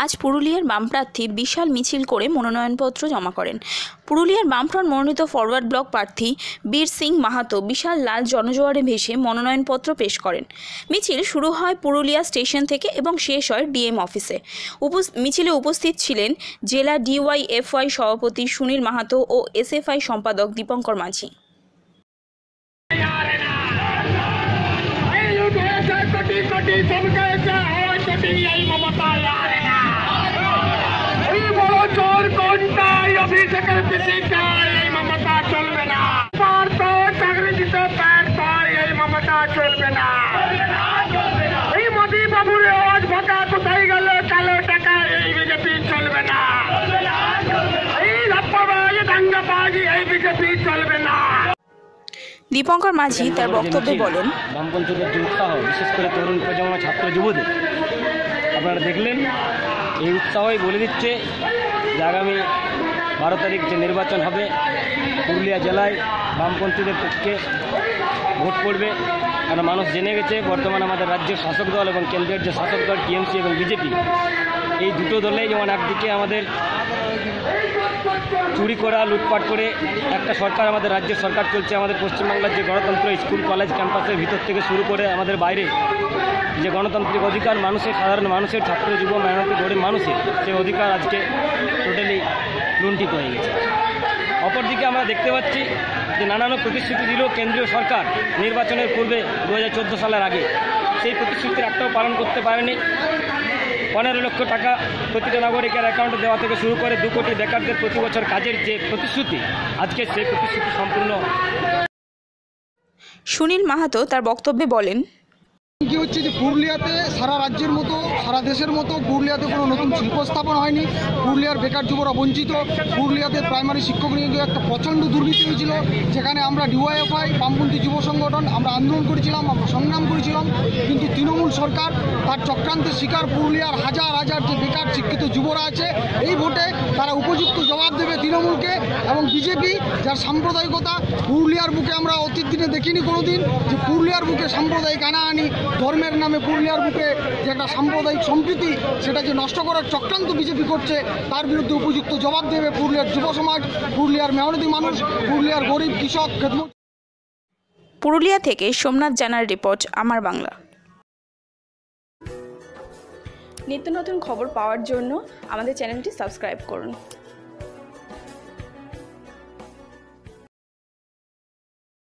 আজ পুরুলিয়ার বাম প্রার্থী বিশাল মিছিল করে মনোনয়নপত্র জমা করেন। পুরুলিয়ার বামফ্রন্ট মনোনীত ফরওয়ার্ড ব্লক প্রার্থী বীর সিং মাহাতো বিশাল লাল জনজোয়ারে ভেসে মনোনয়নপত্র পেশ করেন। মিছিল শুরু হয় পুরুলিয়া স্টেশন থেকে এবং শেষ হয় ডিএম অফিসে। মিছিলে উপস্থিত ছিলেন জেলা ডিওয়াইএফআই সভাপতি সুনীল মাহাতো ও এসএফআই সম্পাদক দীপঙ্কর মাঝি। দীপঙ্কর মাঝি তার বক্তব্যে বলেন, বামপন্থীদের যে উৎসাহ, বিশেষ করে তরুণ প্রজন্ম, ছাত্র যুবদের, আপনারা দেখলেন এই উৎসাহই বলে দিচ্ছে যে আগামী 12 তারিখ যে নির্বাচন হবে পুরুলিয়া জেলায় বামপন্থীদের পক্ষে ভোট পড়বে। কারণ মানুষ জেনে গেছে বর্তমানে আমাদের রাজ্যের শাসক দল এবং কেন্দ্রের যে শাসক দল টিএমসি এবং বিজেপি, এই দুটো দলেই যেমন একদিকে আমাদের চুরি করা, লুটপাট করে একটা সরকার, আমাদের রাজ্যের সরকার চলছে। আমাদের পশ্চিমবাংলার যে গণতন্ত্র, স্কুল কলেজ ক্যাম্পাসের ভিতর থেকে শুরু করে আমাদের বাইরে যে গণতান্ত্রিক অধিকার মানুষের, সাধারণ মানুষের, ছাত্র যুব মেহনতি গরিব মানুষের, সেই অধিকার আজকে টোটালি লুণ্ঠিত হয়ে গেছে। অপরদিকে আমরা দেখতে পাচ্ছি যে নানান প্রতিশ্রুতি দিল কেন্দ্রীয় সরকার নির্বাচনের পূর্বে 2014 সালের আগে, সেই প্রতিশ্রুতির একটাও পালন করতে পারেনি। 15 লক্ষ টাকা প্রতিটা নাগরিকের অ্যাকাউন্টে দেওয়া থেকে শুরু করে 2 কোটি বেকারদের প্রতি বছর কাজের যে প্রতিশ্রুতি, আজকে সেই প্রতিশ্রুতি সম্পূর্ণ। সুনীল মাহাতো তার বক্তব্যে বলেন, কি হচ্ছে যে পুরুলিয়াতে সারা রাজ্যের মতো, সারা দেশের মতো পুরুলিয়াতে কোনো নতুন শিল্প স্থাপন হয়নি। পুরুলিয়ার বেকার যুবরা বঞ্চিত। পুরুলিয়াতে প্রাইমারি শিক্ষক নিয়োগে একটা প্রচণ্ড দুর্নীতি হয়েছিল, যেখানে আমরা ডিওয়াইএফআই বামপন্থী যুব সংগঠন আমরা আন্দোলন করেছিলাম, আমরা সংগ্রাম করেছিলাম। কিন্তু তৃণমূল সরকার তার চক্রান্তের শিকার। পুরুলিয়ার হাজার হাজার যে বেকার শিক্ষিত যুবরা আছে, এই ভোটে তারা উপযুক্ত জবাব দেবে তৃণমূলকে এবং বিজেপি, যার সাম্প্রদায়িকতা পুরুলিয়ার বুকে আমরা অতীত দিনে দেখিনি কোনোদিন, যে পুরুলিয়ার বুকে সাম্প্রদায়িক আনাআনি, ধর্মের নামে পুরুলিয়ার বুকে যে একটা সাম্প্রদায়িক সম্প্রীতি, সেটা যে নষ্ট করার চক্রান্ত বিজেপি করছে, তার বিরুদ্ধে উপযুক্ত জবাব দেবে পুরুলিয়ার যুব সমাজ, পুরুলিয়ার মেহনতি মানুষ, পুরুলিয়ার গরিব কৃষক। পুরুলিয়া থেকে সোমনাথ জানার রিপোর্ট, আমার বাংলা। নিত্য নতুন খবর পাওয়ার জন্য আমাদের চ্যানেলটি সাবস্ক্রাইব করুন।